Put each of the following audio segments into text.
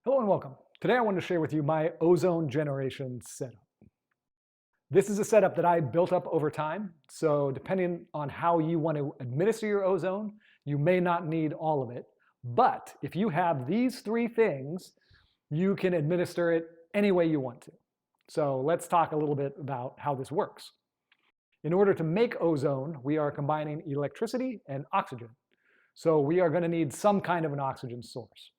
Hello and welcome. Today I wanted to share with you my ozone generation setup. This is a setup that I built up over time. So depending on how you want to administer your ozone, you may not need all of it. But if you have these three things, you can administer it any way you want to. So let's talk a little bit about how this works. In order to make ozone, we are combining electricity and oxygen. So we are going to need some kind of an oxygen source.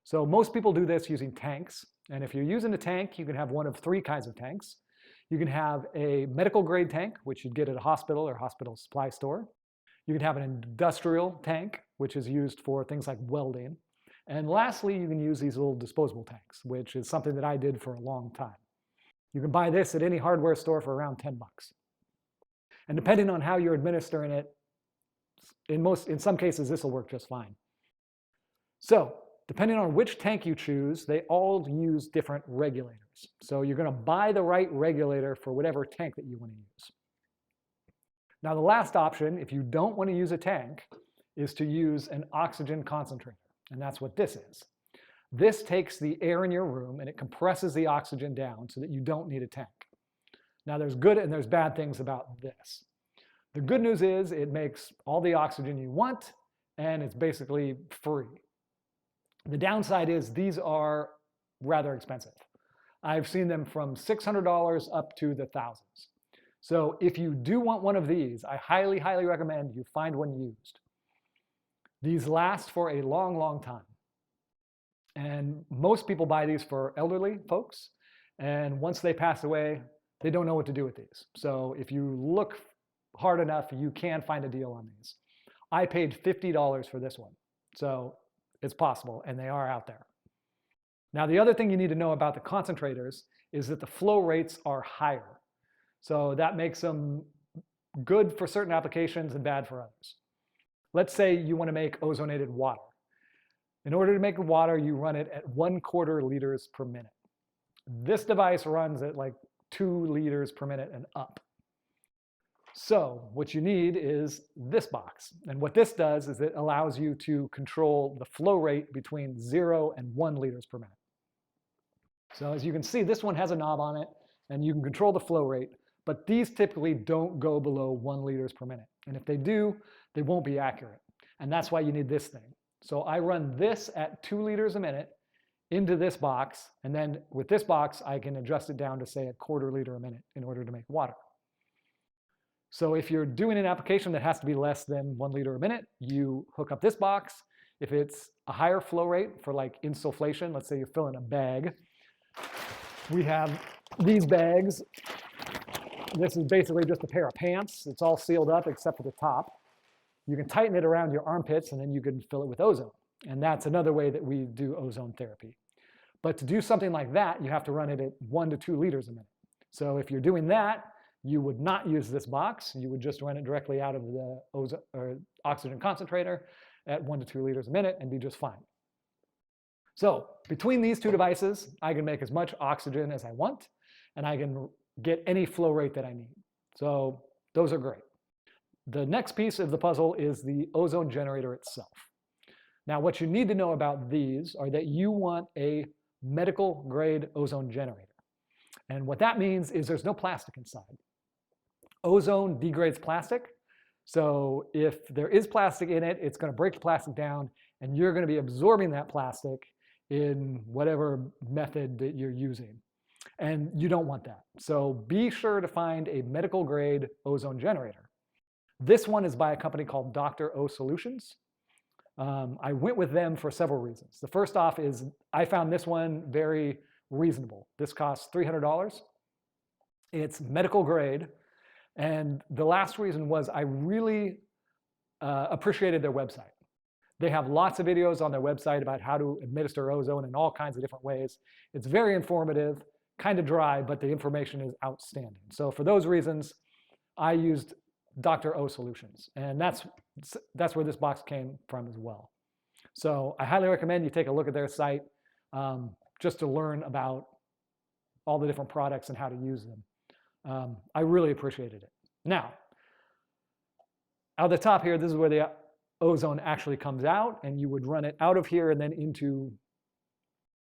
So most people do this using tanks. And if you're using a tank, you can have one of three kinds of tanks. You can have a medical grade tank, which you'd get at a hospital or hospital supply store. You can have an industrial tank, which is used for things like welding. And lastly, you can use these little disposable tanks, which is something that I did for a long time. You can buy this at any hardware store for around 10 bucks. And depending on how you're administering it, in some cases, this will work just fine. So depending on which tank you choose, they all use different regulators. So you're going to buy the right regulator for whatever tank that you want to use. Now the last option, if you don't want to use a tank, is to use an oxygen concentrator. And that's what this is. This takes the air in your room and it compresses the oxygen down so that you don't need a tank. Now there's good and there's bad things about this. The good news is it makes all the oxygen you want and it's basically free. The downside is these are rather expensive. I've seen them from $600 up to the thousands. So if you do want one of these, I highly, highly recommend you find one used. These last for a long, long time. And most people buy these for elderly folks. And once they pass away, they don't know what to do with these. So if you look hard enough, you can find a deal on these. I paid $50 for this one. So it's possible, and they are out there. Now, the other thing you need to know about the concentrators is that the flow rates are higher. So that makes them good for certain applications and bad for others. Let's say you want to make ozonated water. In order to make water, you run it at 1/4 liters per minute. This device runs at like 2 liters per minute and up. So what you need is this box. And what this does is it allows you to control the flow rate between 0 and 1 liters per minute. So as you can see, this one has a knob on it, and you can control the flow rate. But these typically don't go below 1 liters per minute. And if they do, they won't be accurate. And that's why you need this thing. So I run this at 2 liters a minute into this box. And then with this box, I can adjust it down to, say, 1/4 liter a minute in order to make water. So if you're doing an application that has to be less than 1 liter a minute, you hook up this box. If it's a higher flow rate for like insufflation, let's say you fill in a bag, we have these bags. This is basically just a pair of pants. It's all sealed up except for the top. You can tighten it around your armpits and then you can fill it with ozone. And that's another way that we do ozone therapy. But to do something like that, you have to run it at 1 to 2 liters a minute. So if you're doing that, you would not use this box. You would just run it directly out of the oxygen concentrator at 1 to 2 liters a minute and be just fine. So between these two devices, I can make as much oxygen as I want, and I can get any flow rate that I need. So those are great. The next piece of the puzzle is the ozone generator itself. Now, what you need to know about these are that you want a medical grade ozone generator. And what that means is there's no plastic inside. Ozone degrades plastic. So if there is plastic in it, it's going to break the plastic down, and you're going to be absorbing that plastic in whatever method that you're using. And you don't want that. So be sure to find a medical grade ozone generator. This one is by a company called Dr. O Solutions. I went with them for several reasons. The first off is I found this one very reasonable. This costs $300. It's medical grade. And the last reason was I really appreciated their website. They have lots of videos on their website about how to administer ozone in all kinds of different ways. It's very informative, kind of dry, but the information is outstanding. So for those reasons, I used Dr. O Solutions. And that's where this box came from as well. So I highly recommend you take a look at their site just to learn about all the different products and how to use them. I really appreciated it. Now, out the top here, this is where the ozone actually comes out, and you would run it out of here and then into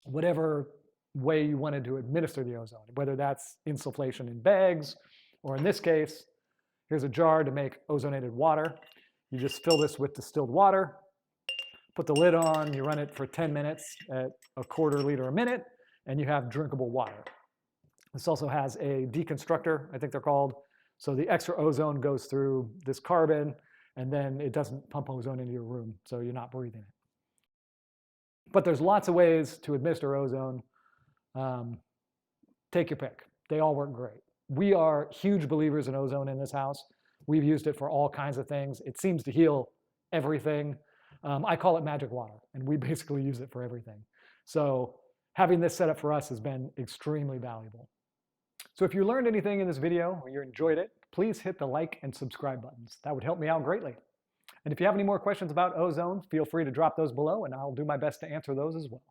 whatever way you wanted to administer the ozone, whether that's insufflation in bags, or in this case, here's a jar to make ozonated water. You just fill this with distilled water, put the lid on, you run it for 10 minutes at a quarter liter a minute, and you have drinkable water. This also has a deconstructor, I think they're called. So the extra ozone goes through this carbon, and then it doesn't pump ozone into your room, so you're not breathing it. But there's lots of ways to administer ozone. Take your pick. They all work great. We are huge believers in ozone in this house. We've used it for all kinds of things. It seems to heal everything. I call it magic water, and we basically use it for everything. So having this set up for us has been extremely valuable. So if you learned anything in this video or you enjoyed it, please hit the like and subscribe buttons. That would help me out greatly. And if you have any more questions about ozone, feel free to drop those below, and I'll do my best to answer those as well.